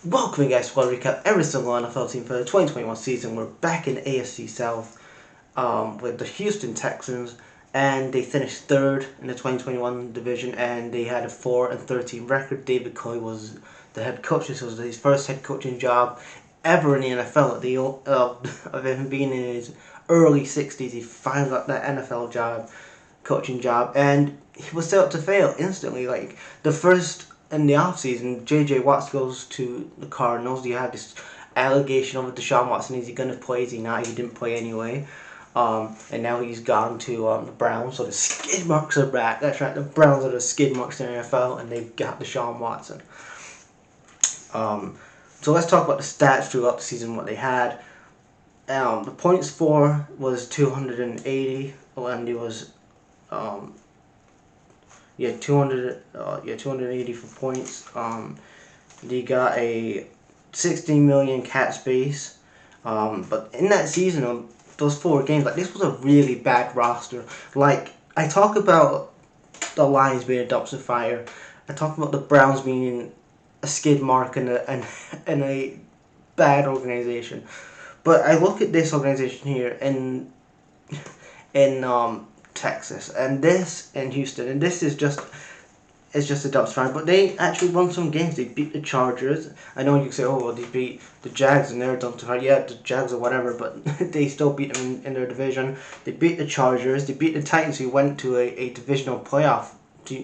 Welcome guys to Squad Recap, every single NFL team for the 2021 season. We're back in the AFC South with the Houston Texans, and they finished third in the 2021 division, and they had a 4-13 record. David Culley was the head coach. This was his first head coaching job ever in the NFL. Of him being in his early 60s, he finally got that NFL coaching job, and he was set up to fail instantly. Like the first in the offseason, J.J. Watts goes to the Cardinals. You have this allegation over Deshaun Watson. Is he going to play? Is he not? He didn't play anyway. And now he's gone to the Browns. So the skid marks are back. That's right. The Browns are the skid marks in the NFL, and they've got Deshaun Watson. So let's talk about the stats throughout the season, what they had. The points for was 280, and it was 280 for points. They got a 16 million cap space. But in that season, those 4 games, like this was a really bad roster. Like I talk about the Lions being a dumpster fire. I talk about the Browns being a skid mark and a bad organization. But I look at this organization here in Texas, and this in Houston, and this is just a dumpster fire. But they actually won some games. They beat the Chargers. I know you can say, oh well, they beat the Jags and they're a dumpster fire. Yeah, the Jags or whatever, but they still beat them in their division. They beat the Chargers. They beat the Titans, who went to a divisional playoff.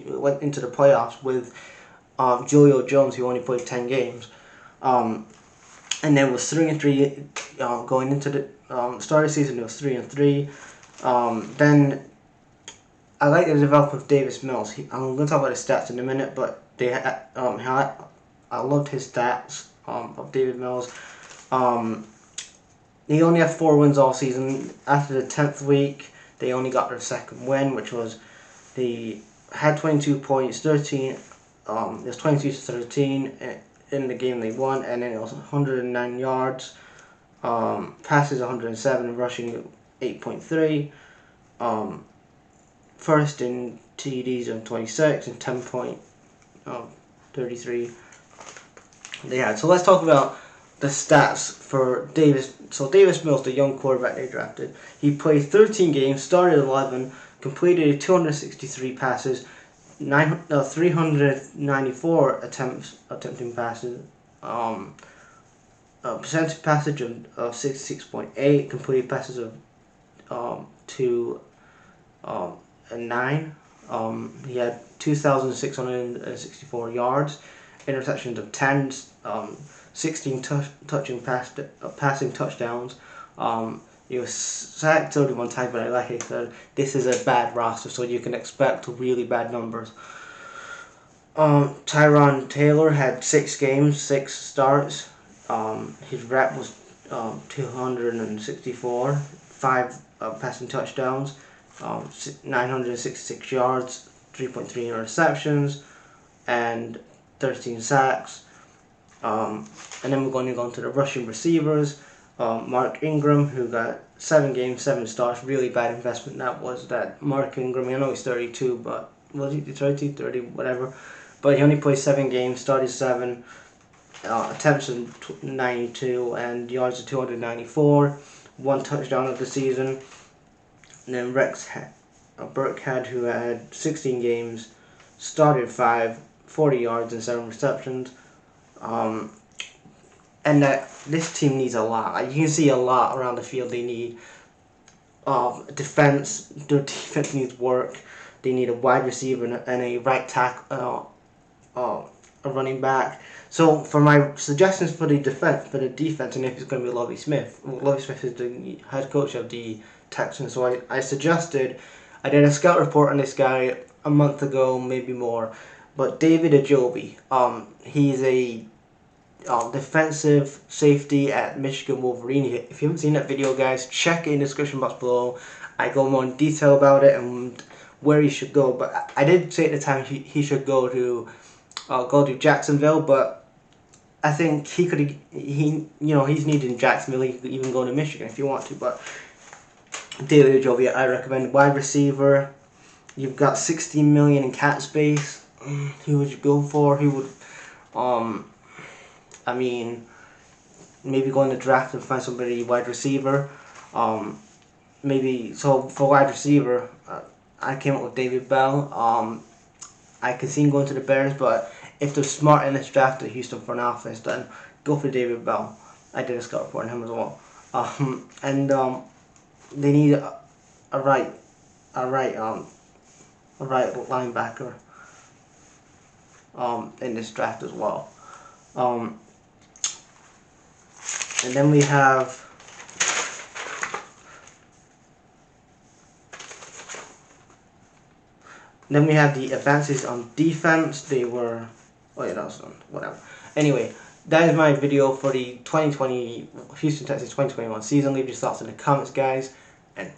Went into the playoffs with Julio Jones, who only played 10 games. And then was 3-3 going into the start of the season. It was 3-3. Then I like the development of Davis Mills. I'm going to talk about his stats in a minute, but I loved his stats of David Mills. He only had 4 wins all season. After the 10th week, they only got their second win, which was they had 22 points, 13. It was 22-13 in the game they won, and then it was 109 yards, passes 107, rushing 8.3. First in TDs of 26 and 10.33 they had. So let's talk about the stats for Davis. So Davis Mills, the young quarterback they drafted, he played 13 games, started 11, completed 263 passes, 394 attempting passes, percentage passage of 66.8, completed passes of 9. He had 2,664 yards, interceptions of 10, 16 passing touchdowns. He was sacked 31 times, but like I said, this is a bad roster, so you can expect really bad numbers. Tyron Taylor had 6 games, 6 starts. His rep was 264, 5 passing touchdowns, 966 yards, 3.3 interceptions, and 13 sacks. And then we're going to go into the rushing receivers. Mark Ingram, who got 7 games, 7 starts. Really bad investment that was. That Mark Ingram, I know he's 32, but was he 32, 30, whatever. But he only played 7 games, started 7, attempts of 92, and yards of 294. 1 touchdown of the season. And then Burkhead, who had 16 games, started 5, 40 yards and 7 receptions. And that this team needs a lot. Like, you can see a lot around the field. They need defense. Their defense needs work. They need a wide receiver and a right tackle, a running back. So for my suggestions for the defense, and if it's going to be Lovie Smith. Lovie Smith is the head coach of the Texans. So I did a scout report on this guy a month ago, maybe more. But David Ajobi, he's a defensive safety at Michigan Wolverine. If you haven't seen that video, guys, check it in the description box below. I go more in detail about it and where he should go. But I did say at the time he should go to Jacksonville, but I think he's needed in Jacksonville. He could even go to Michigan if you want to. But David Ajobi, I recommend. Wide receiver, you've got 16 million in cap space. Who would you go for? I mean, maybe go in the draft and find somebody wide receiver. Maybe so for wide receiver, I came up with David Bell. I can see him going to the Bears, but if they're smart in this draft, the Houston front office, then go for David Bell. I did a scout report on him as well. And they need a right, a right, a right linebacker in this draft as well. And then we have the advances on defense. They were, oh yeah, that was done. Whatever. Anyway, that is my video for the 2020 Houston Texans 2021 season. Leave your thoughts in the comments, guys, and